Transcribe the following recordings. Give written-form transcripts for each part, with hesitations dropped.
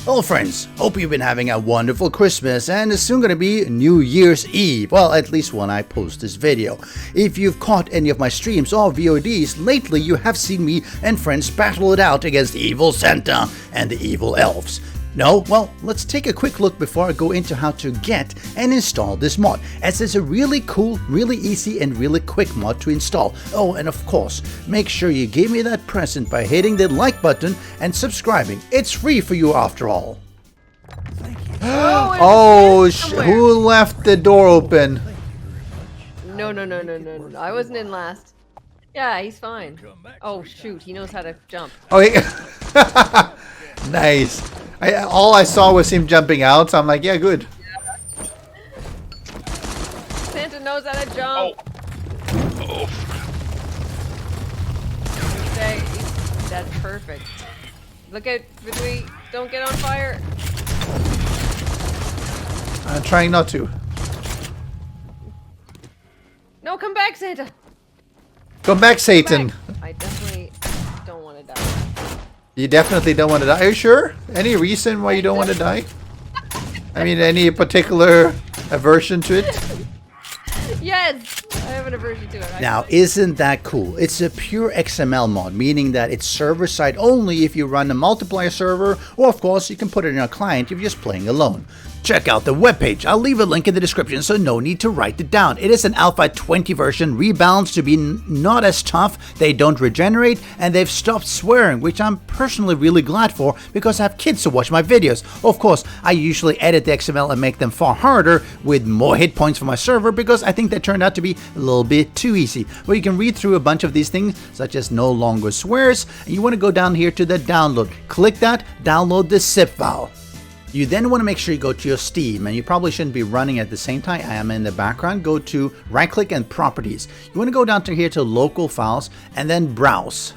Hello friends, hope you've been having a wonderful Christmas and it's soon gonna be New Year's Eve, well at least when I post this video. If you've caught any of my streams or VODs, lately you have seen me and friends battle it out against the evil Santa and the evil elves. No? Well, let's take a quick look before I go into how to get and install this mod, as it's a really cool, really easy and really quick mod to install. Oh, and of course, make sure you give me that present by hitting the like button and subscribing. It's free for you after all. Who left the door open? No. I wasn't in last. Yeah, he's fine. Oh shoot, he knows how to jump. Oh, yeah. Nice. All I saw was him jumping out, so I'm like, yeah, good. Yeah. Santa knows how to jump. Oh. Okay, that's perfect. Look at Vedui. Don't get on fire. I'm trying not to. No, come back, Santa. Come back, Satan. I definitely don't want to die. You definitely don't want to die. Are you sure? Any reason why you don't want to die? I mean, any particular aversion to it? Yes, I have an aversion to it. Actually. Now, isn't that cool? It's a pure XML mod, meaning that it's server-side only if you run a multiplayer server, or of course, you can put it in a client if you're just playing alone. Check out the webpage. I'll leave a link in the description, so no need to write it down. It is an Alpha 20 version, rebalanced to be not as tough, they don't regenerate, and they've stopped swearing, which I'm personally really glad for, because I have kids to watch my videos. Of course, I usually edit the XML and make them far harder, with more hit points for my server, because I think they turned out to be a little bit too easy. Well, you can read through a bunch of these things, such as no longer swears, and you want to go down here to the download. Click that, download the zip file. You then want to make sure you go to your Steam, and you probably shouldn't be running at the same time. I am in the background. Go to right click and properties. You want to go down to here to local files and then browse,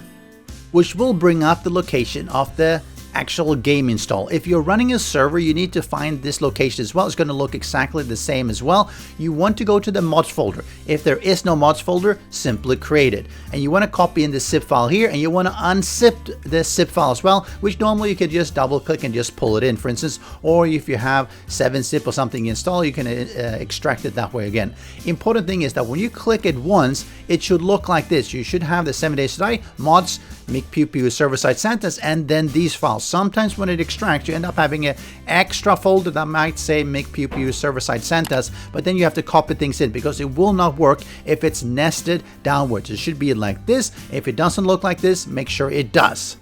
which will bring up the location of the actual game install. If you're running a server, you need to find this location as well. It's going to look exactly the same as well. You want to go to the mods folder. If there is no mods folder, simply create it. And you want to copy in the zip file here, and you want to unzip the zip file as well, which normally you could just double click and just pull it in, for instance. Or if you have 7-zip or something installed, you can extract it that way again. Important thing is that when you click it once, it should look like this. You should have the 7 days to die, mods, make pew pew server-side Santas, and then these files. Sometimes when it extracts, you end up having an extra folder that might say make pew pew server-side Santas, but then you have to copy things in, because it will not work if it's nested downwards. It should be like this. If it doesn't look like this, make sure it does.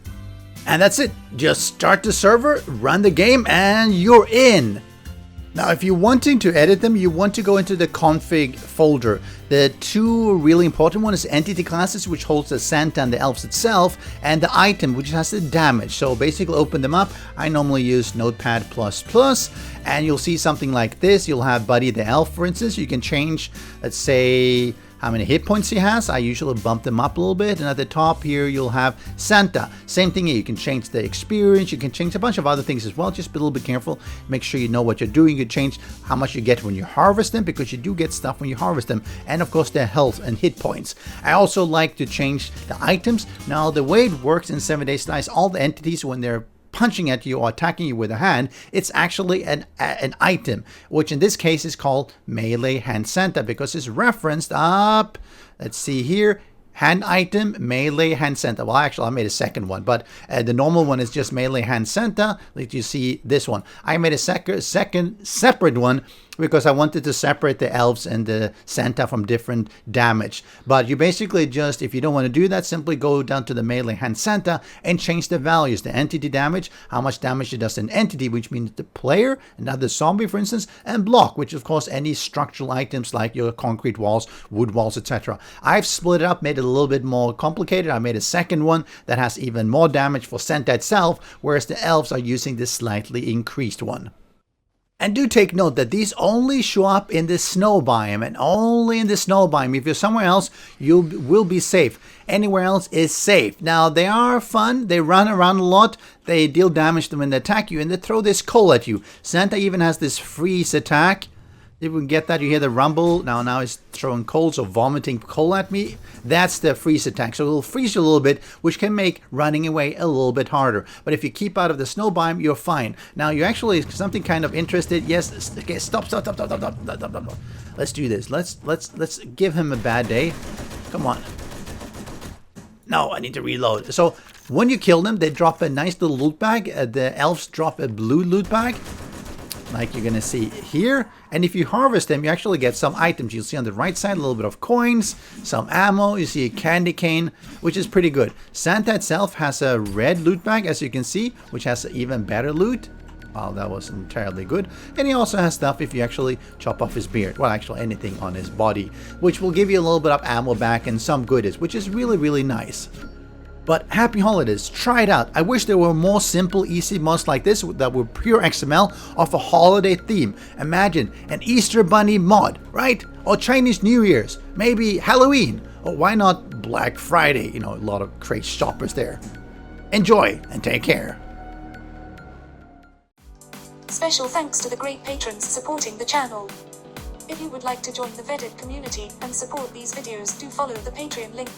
And that's it. Just start the server, run the game, and you're in. Now, if you're wanting to edit them, you want to go into the config folder. The two really important ones is entity classes, which holds the Santa and the elves itself, and the item, which has the damage. So basically open them up. I normally use Notepad++, and you'll see something like this. You'll have Buddy the elf, for instance. You can change, let's say, how many hit points he has. I usually bump them up a little bit, and at the top here you'll have Santa. Same thing here, you can change the experience, you can change a bunch of other things as well. Just be a little bit careful, make sure you know what you're doing. You can change how much you get when you harvest them, because you do get stuff when you harvest them, and of course their health and hit points. I also like to change the items. Now the way it works in 7 Days to Die, all the entities, when they're punching at you or attacking you with a hand, it's actually an item, which in this case is called Melee Hand Santa, because it's referenced up, let's see here, hand item, Melee Hand Santa. Well, actually, I made a second one, but the normal one is just Melee Hand Santa. Like you see this one. I made a second separate one because I wanted to separate the elves and the Santa from different damage. But you basically just, if you don't want to do that, simply go down to the Melee Hand Santa and change the values. The entity damage, how much damage it does an entity, which means the player, another zombie, for instance, and block, which of course any structural items like your concrete walls, wood walls, etc. I've split it up, made it a little bit more complicated. I made a second one that has even more damage for Santa itself, whereas the elves are using this slightly increased one. And do take note that these only show up in the snow biome, and only in the snow biome. If you're somewhere else, you will be safe. Anywhere else is safe. Now, they are fun. They run around a lot. They deal damage to them when they attack you, and they throw this coal at you. Santa even has this freeze attack. If we can get that, you hear the rumble. Now it's throwing coal, so vomiting coal at me. That's the freeze attack. So it'll freeze you a little bit, which can make running away a little bit harder. But if you keep out of the snow biome, you're fine. Now you're actually something kind of interested. Yes, okay, stop. Let's do this. Let's give him a bad day. Come on. No, I need to reload. So when you kill them, they drop a nice little loot bag. The elves drop a blue loot bag, like you're gonna see here. And if you harvest them, you actually get some items. You'll see on the right side a little bit of coins, some ammo. You see a candy cane, which is pretty good. Santa itself has a red loot bag, as you can see, which has even better loot. Wow, that wasn't terribly good. And he also has stuff if you actually chop off his beard. Well, actually anything on his body, which will give you a little bit of ammo back and some goodies, which is really, really nice. But happy holidays, try it out. I wish there were more simple, easy mods like this that were pure XML of a holiday theme. Imagine an Easter Bunny mod, right? Or Chinese New Year's, maybe Halloween, or why not Black Friday? You know, a lot of crazy shoppers there. Enjoy and take care. Special thanks to the great patrons supporting the channel. If you would like to join the Vedui community and support these videos, do follow the Patreon link.